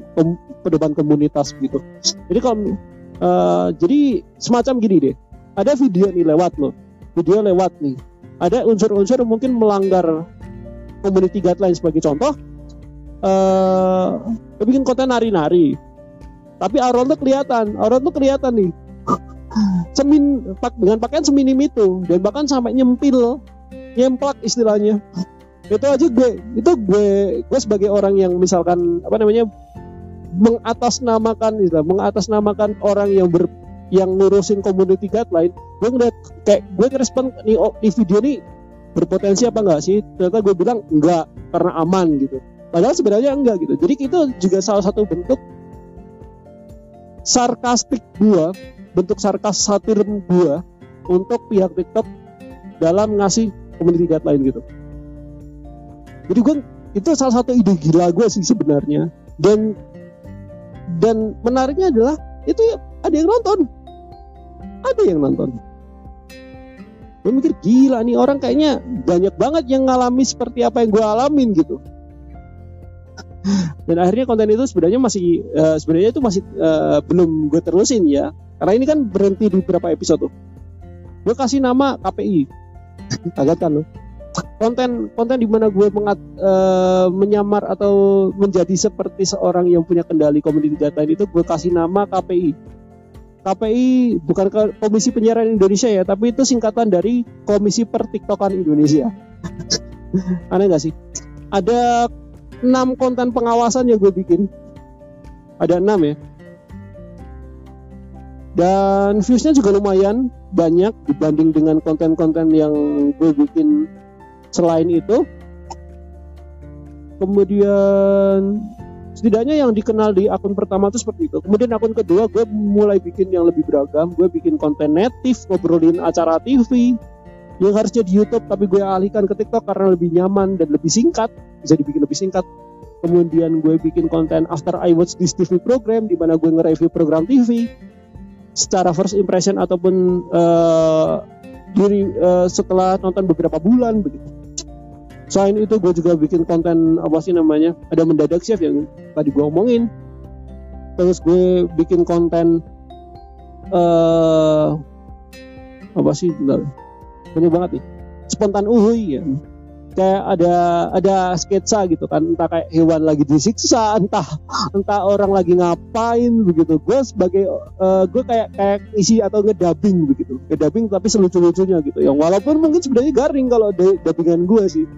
[SPEAKER 1] pedoman komunitas gitu. Jadi kalau jadi semacam gini deh, ada video nih lewat nih, ada unsur-unsur mungkin melanggar community guideline. Sebagai contoh, bikin konten nari-nari, tapi aurat tuh kelihatan nih, dengan pakaian seminim itu, dan bahkan sampai nyemplak istilahnya. Itu aja gue sebagai orang yang misalkan apa namanya mengatasnamakan orang yang ngurusin community guideline, gue ngeliat kayak gue ngerespon nih, di video nih berpotensi apa enggak sih? Ternyata gue bilang enggak karena aman gitu. Padahal sebenarnya enggak gitu. Jadi itu juga salah satu bentuk sarkastik gue, bentuk sarkas satir gue untuk pihak TikTok dalam ngasih community guideline gitu. Jadi gue itu salah satu ide gila gue sih sebenarnya, dan menariknya adalah itu ada yang nonton. Gue mikir gila nih orang kayaknya banyak banget yang ngalami seperti apa yang gue alamin gitu. Dan akhirnya konten itu sebenarnya itu masih belum gue terusin ya, karena ini kan berhenti di beberapa episode tuh. Gue kasih nama KPI, kaget kan lo? Konten di mana gue menyamar atau menjadi seperti seorang yang punya kendali community guideline itu gue kasih nama KPI. KPI bukan Komisi Penyiaran Indonesia ya, tapi itu singkatan dari Komisi Pertiktokan Indonesia. Aneh gak sih? Ada 6 konten pengawasan yang gue bikin. Ada 6 ya. Dan viewsnya juga lumayan banyak dibanding dengan konten-konten yang gue bikin selain itu. Kemudian setidaknya yang dikenal di akun pertama itu seperti itu. Kemudian akun kedua gue mulai bikin yang lebih beragam. Gue bikin konten native, ngobrolin acara TV yang harusnya di YouTube, tapi gue alihkan ke TikTok karena lebih nyaman dan lebih singkat, bisa dibikin lebih singkat. Kemudian gue bikin konten after I watch this TV program, di mana gue nge-review program TV secara first impression ataupun setelah nonton beberapa bulan begitu. Selain itu gue juga bikin konten apa sih namanya, ada mendadak chef yang tadi gue omongin. Terus gue bikin konten apa sih, banyak banget nih, spontan uhuy ya. Kayak ada sketsa gitu kan, entah kayak hewan lagi disiksa, entah orang lagi ngapain begitu. Gue sebagai gue kayak isi atau ngedubbing begitu, ngedubbing tapi selucu-lucunya gitu. Yang walaupun mungkin sebenarnya garing kalau dubbingan gue sih.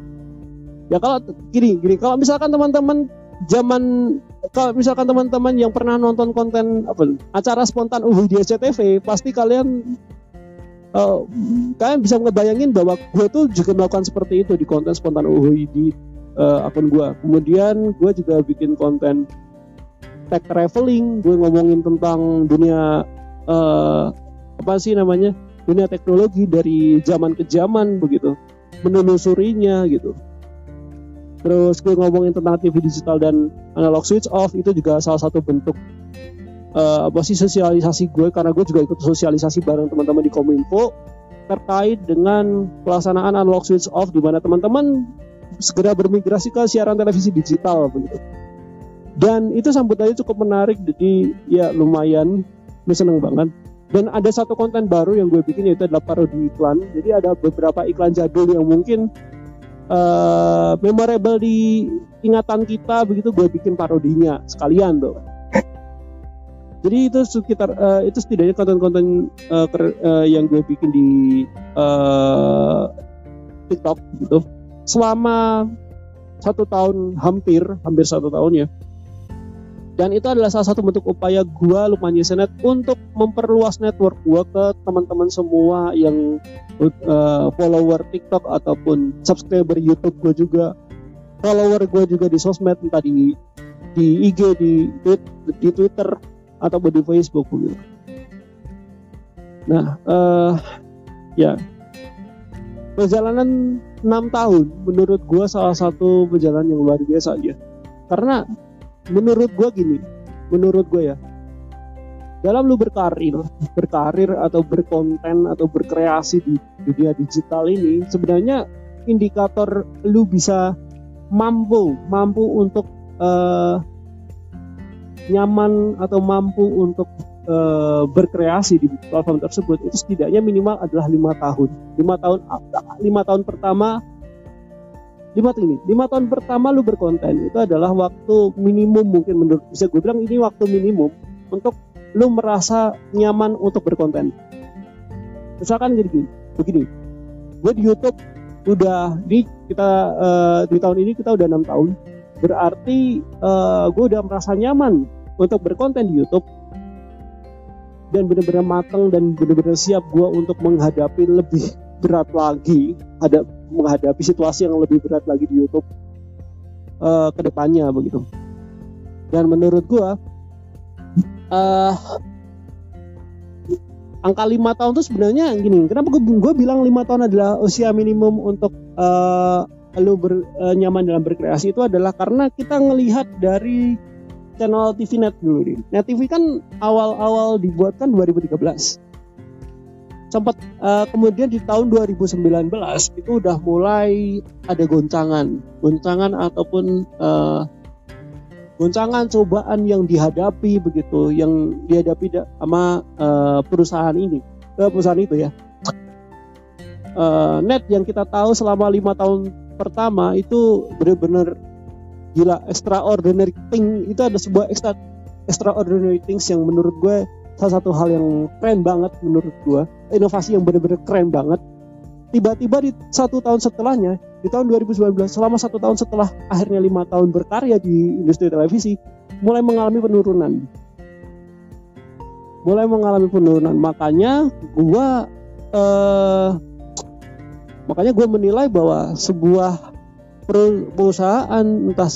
[SPEAKER 1] Ya kalau gini, kalau misalkan teman-teman yang pernah nonton konten acara spontan uhuy di SCTV, pasti kalian bisa ngebayangin bahwa gue tuh juga melakukan seperti itu di konten spontan uhuy di akun gue. Kemudian gue juga bikin konten tech traveling, gue ngomongin tentang dunia dunia teknologi dari zaman ke zaman begitu, menelusurinya gitu. Terus gue ngomongin tentang TV digital dan analog switch off, itu juga salah satu bentuk sosialisasi gue, karena gue juga ikut sosialisasi bareng teman-teman di Kominfo terkait dengan pelaksanaan analog switch off, di mana teman-teman segera bermigrasi ke siaran televisi digital begitu. Dan itu sambutannya cukup menarik, jadi ya lumayan, gue seneng banget. Dan ada satu konten baru yang gue bikin, yaitu adalah parodi iklan. Jadi ada beberapa iklan jadul yang mungkin memorable di ingatan kita begitu, gue bikin parodinya sekalian tuh. Jadi itu sekitar itu setidaknya konten-konten yang gue bikin di TikTok gitu selama 1 tahun, hampir 1 tahun ya. Dan itu adalah salah satu bentuk upaya gue Lukman Yesenet untuk memperluas network gue ke teman-teman semua yang follower TikTok ataupun subscriber YouTube gue juga, follower gue juga di sosmed, entah di IG, di Twitter ataupun di Facebook gitu. Nah, ya perjalanan 6 tahun menurut gue salah satu perjalanan yang luar biasa ya. Karena menurut gue ya, dalam lu berkarir atau berkonten atau berkreasi di dunia digital ini, sebenarnya indikator lu bisa mampu untuk nyaman atau mampu untuk berkreasi di platform tersebut itu setidaknya minimal adalah 5 tahun. 5 tahun pertama 5 tahun pertama lu berkonten itu adalah waktu minimum, mungkin menurut bisa gue bilang ini waktu minimum untuk lu merasa nyaman untuk berkonten. Misalkan begini, gue di YouTube udah di tahun ini kita udah 6 tahun, berarti gue udah merasa nyaman untuk berkonten di YouTube dan benar-benar matang dan benar-benar siap gue untuk menghadapi lebih berat lagi, menghadapi situasi yang lebih berat lagi di YouTube ke depannya begitu. Dan menurut gue angka 5 tahun itu sebenarnya gini, kenapa gue bilang 5 tahun adalah usia minimum untuk lu nyaman dalam berkreasi, itu adalah karena kita ngelihat dari channel TV Net dulu nih. Net TV kan awal-awal dibuat kan 2013. Sempat kemudian di tahun 2019 itu udah mulai ada goncangan ataupun goncangan cobaan yang dihadapi begitu, yang dihadapi sama perusahaan itu ya. Net yang kita tahu selama 5 tahun pertama itu benar-benar gila, extraordinary thing. Itu ada sebuah extraordinary things yang menurut gue salah satu hal yang keren banget menurut gue, inovasi yang benar-benar keren banget. Tiba-tiba di 1 tahun setelahnya, di tahun 2019, selama 1 tahun setelah akhirnya 5 tahun berkarya di industri televisi, mulai mengalami penurunan. Makanya gue menilai bahwa sebuah perusahaan, entah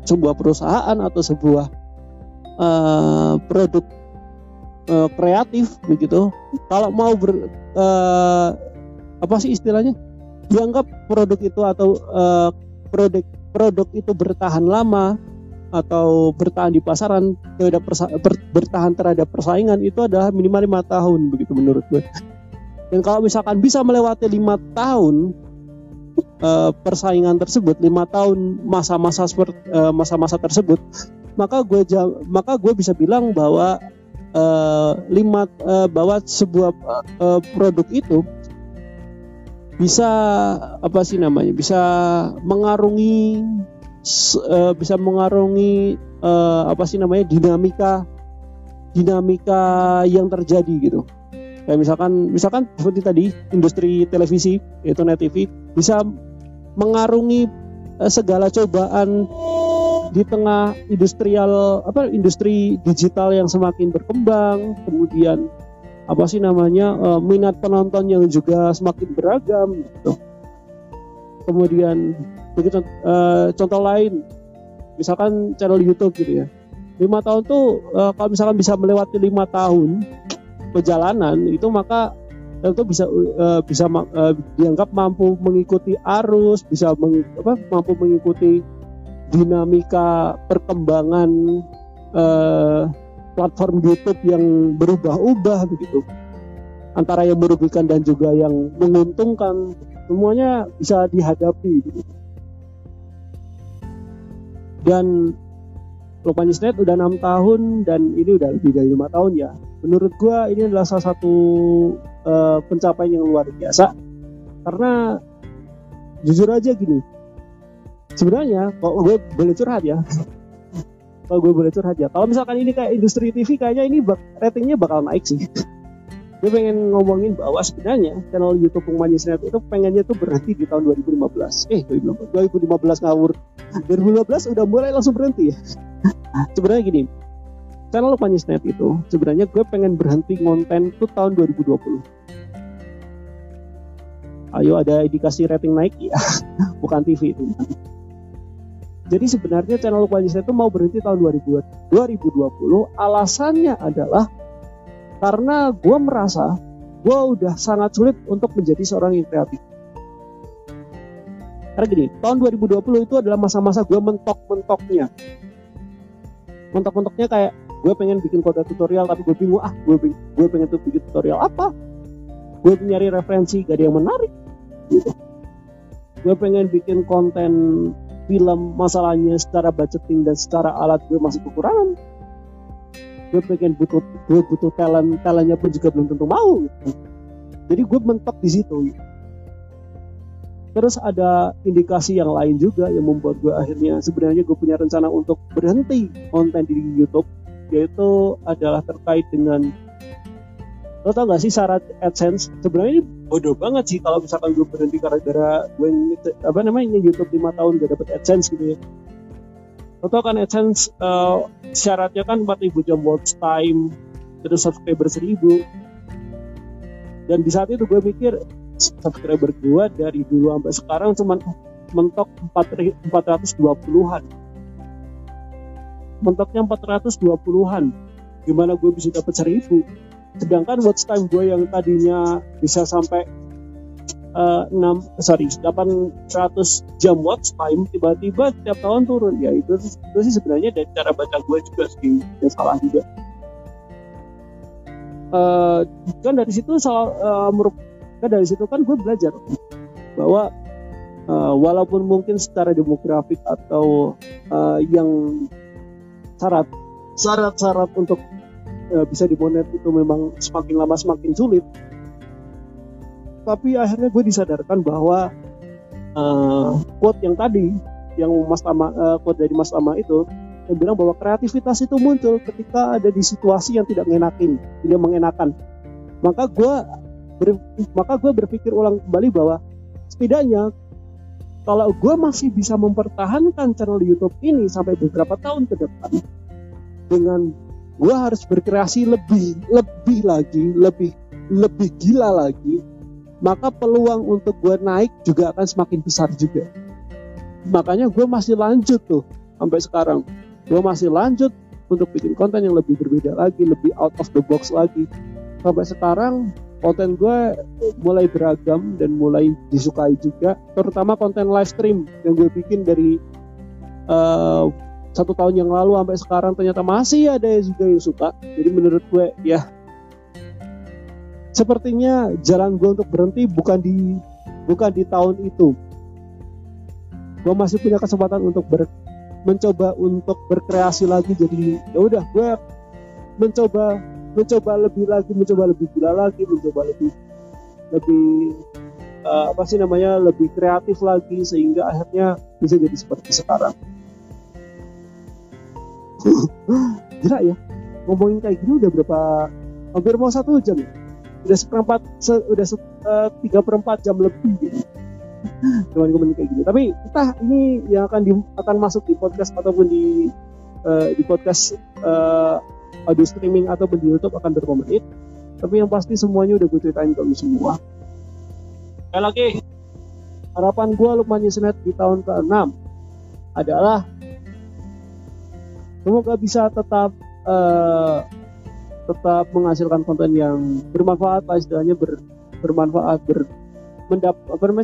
[SPEAKER 1] sebuah perusahaan atau sebuah produk kreatif begitu, kalau mau apa sih istilahnya, dianggap produk itu atau produk itu bertahan lama atau bertahan di pasaran, bertahan terhadap persaingan, itu adalah minimal 5 tahun begitu menurut gue. Dan kalau misalkan bisa melewati 5 tahun persaingan tersebut, 5 tahun masa-masa tersebut, maka gue bisa bilang bahwa bahwa sebuah produk itu bisa bisa mengarungi dinamika yang terjadi gitu. Kayak misalkan seperti tadi industri televisi yaitu Net TV bisa mengarungi segala cobaan di tengah industri digital yang semakin berkembang, kemudian minat penonton yang juga semakin beragam gitu. Kemudian begitu contoh lain, misalkan channel YouTube gitu ya. 5 tahun tuh kalau misalkan bisa melewati 5 tahun perjalanan itu, maka tentu bisa dianggap mampu mengikuti arus, mampu mengikuti dinamika perkembangan platform YouTube yang berubah-ubah begitu, antara yang merugikan dan juga yang menguntungkan, semuanya bisa dihadapi begitu. Dan Lukman Yesenet udah 6 tahun dan ini udah lebih dari 5 tahun ya. Menurut gue ini adalah salah satu pencapaian yang luar biasa, karena jujur aja gini, sebenarnya kalau gue boleh curhat ya, Kalau gue boleh curhat ya, kalau misalkan ini kayak industri TV, kayaknya ini ratingnya bakal naik sih. Gue pengen ngomongin bahwa sebenarnya channel YouTube Manjisnet itu pengennya tuh berhenti di tahun 2015 ngawur. 2015 udah mulai langsung berhenti ya. Sebenarnya gini, channel Manjisnet itu sebenarnya gue pengen berhenti konten tuh tahun 2020. Ayo, ada indikasi rating naik ya. Bukan TV itu. Jadi sebenarnya channel Manjisnet itu mau berhenti tahun 2020. Alasannya adalah karena gue merasa gue udah sangat sulit untuk menjadi seorang yang kreatif. Karena gini, tahun 2020 itu adalah masa-masa gue mentok-mentoknya kayak gue pengen bikin konten tutorial tapi gue bingung, gue pengen tuh bikin tutorial apa, gue nyari referensi gak ada yang menarik gitu. Gue pengen bikin konten film, masalahnya secara budgeting dan secara alat gue masih kekurangan. Gue butuh talentnya pun juga belum tentu mau gitu. Jadi gue mentok di situ gitu. Terus ada indikasi yang lain juga yang membuat gue akhirnya sebenarnya gue punya rencana untuk berhenti konten di YouTube, yaitu adalah terkait dengan, lo tau gak sih syarat AdSense? Sebenarnya ini bodoh banget sih kalau misalkan gue berhenti gara-gara gue YouTube 5 tahun gak dapet AdSense gitu ya. Lo tau kan AdSense syaratnya kan 4.000 jam watch time, terus subscriber 1.000. Dan di saat itu gue mikir subscriber gue dari dulu sampai sekarang cuma mentok 420-an. Mentoknya 420-an. Gimana gue bisa dapat 1.000? Sedangkan watch time gue yang tadinya bisa sampai 800 jam watch time tiba-tiba tiap tahun turun. Ya itu sih sebenarnya dari cara baca gue juga sih yang salah juga. Kan dari situ kan gue belajar bahwa walaupun mungkin secara demografik atau yang syarat untuk bisa dimonet itu memang semakin lama semakin sulit, tapi akhirnya gue disadarkan bahwa quote yang tadi, yang quote dari Mas Tama itu, yang bilang bahwa kreativitas itu muncul ketika ada di situasi yang tidak mengenakan. Maka gue berpikir ulang kembali bahwa setidaknya kalau gue masih bisa mempertahankan channel YouTube ini sampai beberapa tahun ke depan, dengan gue harus berkreasi lebih gila lagi, maka peluang untuk gue naik juga akan semakin besar juga. Makanya gue masih lanjut tuh sampai sekarang. Gue masih lanjut untuk bikin konten yang lebih berbeda lagi, lebih out of the box lagi. Sampai sekarang konten gue mulai beragam dan mulai disukai juga, terutama konten live stream yang gue bikin dari 1 tahun yang lalu sampai sekarang ternyata masih ada juga yang suka. Jadi menurut gue ya, sepertinya jalan gue untuk berhenti bukan di tahun itu. Gue masih punya kesempatan untuk mencoba untuk berkreasi lagi. Jadi ya udah, gue mencoba lebih gila lagi, mencoba lebih lebih kreatif lagi, sehingga akhirnya bisa jadi seperti sekarang. Gila ya, ngomongin kayak gini udah hampir mau 1 jam ya. Udah 3/4 jam lebih gitu. Teman-teman kayak gini. Tapi entah ini yang akan masuk di podcast ataupun di podcast audio streaming ataupun di YouTube akan berapa menit. Tapi yang pasti semuanya udah gue ceritain ke lu semua. Sekali lagi, harapan gue Manjisnet di tahun ke-6 adalah semoga bisa tetap menghasilkan konten yang bermanfaat lah, istilahnya bermanfaat,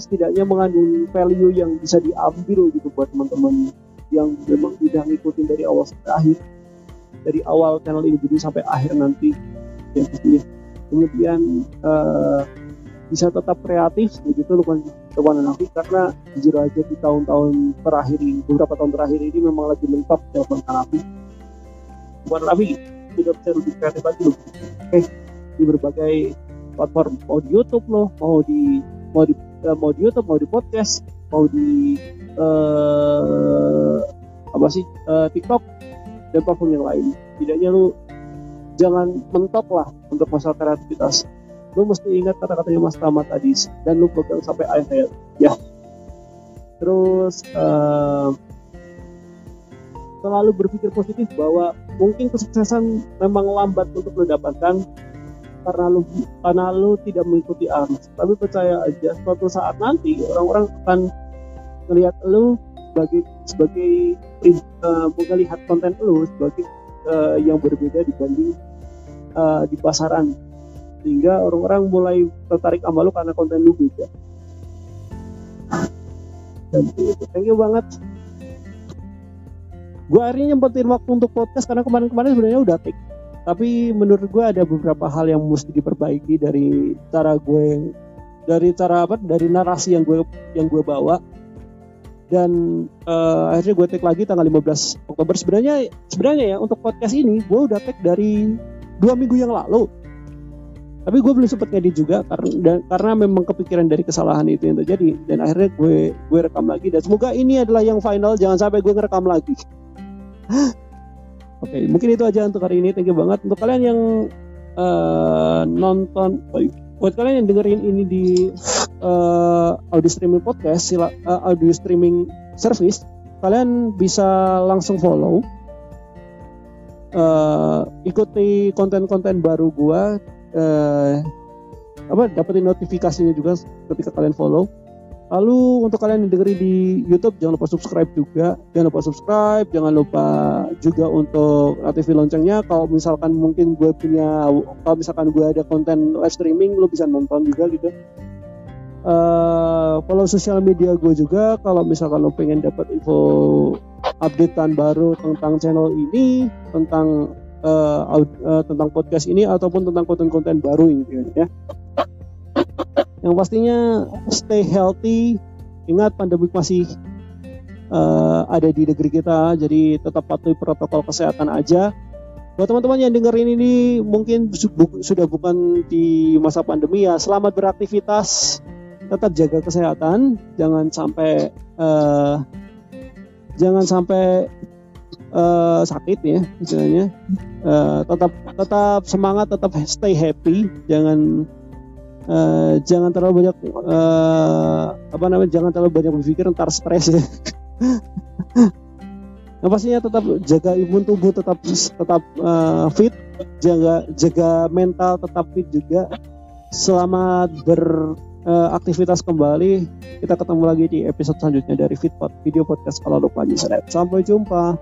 [SPEAKER 1] setidaknya mengandung value yang bisa diambil gitu buat teman-teman yang memang udah ngikutin dari awal sampai akhir, dari awal channel ini jadi sampai akhir nanti ya, kemudian bisa tetap kreatif begitu teman nanti, karena jujur aja di beberapa tahun terakhir ini memang lagi mentok telepon Hanafi. Bukan Hanafi udah bisa lebih kreatif lagi loh. Di berbagai platform, mau di YouTube loh, mau di YouTube, mau di podcast, mau di TikTok, dan platform yang lain. Tidaknya lu jangan mentok lah untuk masalah kreativitas. Lu mesti ingat kata-katanya Mas Tama tadi dan lu pegang sampai akhir ya. Terus selalu berpikir positif bahwa mungkin kesuksesan memang lambat untuk lu dapatkan karena lu tidak mengikuti arus. Tapi percaya aja suatu saat nanti orang-orang akan melihat lu sebagai melihat konten lu sebagai yang berbeda dibanding di pasaran, sehingga orang-orang mulai tertarik sama lu karena konten lu beda. Dan itu thank you banget. Gue akhirnya nyempetin waktu untuk podcast karena kemarin sebenarnya udah take, tapi menurut gue ada beberapa hal yang mesti diperbaiki dari narasi yang gue bawa. Dan akhirnya gue take lagi tanggal 15 Oktober. Sebenarnya ya untuk podcast ini gue udah take dari 2 minggu yang lalu, tapi gue belum sempat ngedit juga karena memang kepikiran dari kesalahan itu yang terjadi. Dan akhirnya gue rekam lagi, dan semoga ini adalah yang final, jangan sampai gue ngerekam lagi. Oke, mungkin itu aja untuk hari ini. Thank you banget untuk kalian yang nonton. Buat kalian yang dengerin ini di audio streaming podcast, audio streaming service, kalian bisa langsung follow, ikuti konten-konten baru gua, dapetin notifikasinya juga ketika kalian follow. Lalu untuk kalian yang dengerin di YouTube, jangan lupa subscribe juga. Jangan lupa juga untuk aktifin loncengnya. Kalau misalkan gue ada konten live streaming, lu bisa nonton juga gitu. Follow sosial media gue juga. Kalau misalkan lu pengen dapat info updatean baru tentang channel ini, tentang podcast ini, ataupun tentang konten-konten baru ini ya. Yang pastinya stay healthy. Ingat pandemi masih ada di negeri kita, jadi tetap patuhi protokol kesehatan aja. Buat teman-teman yang dengerin ini mungkin sudah bukan di masa pandemi ya, selamat beraktivitas, tetap jaga kesehatan, jangan sampai sakit ya istilahnya. Tetap semangat, tetap stay happy, jangan terlalu banyak jangan terlalu banyak berpikir, ntar stres ya. Nah, pastinya tetap jaga imun tubuh, tetap fit, jaga mental tetap fit juga. Selamat beraktivitas kembali. Kita ketemu lagi di episode selanjutnya dari Fitpod, video podcast kalau lupa di Sampai jumpa.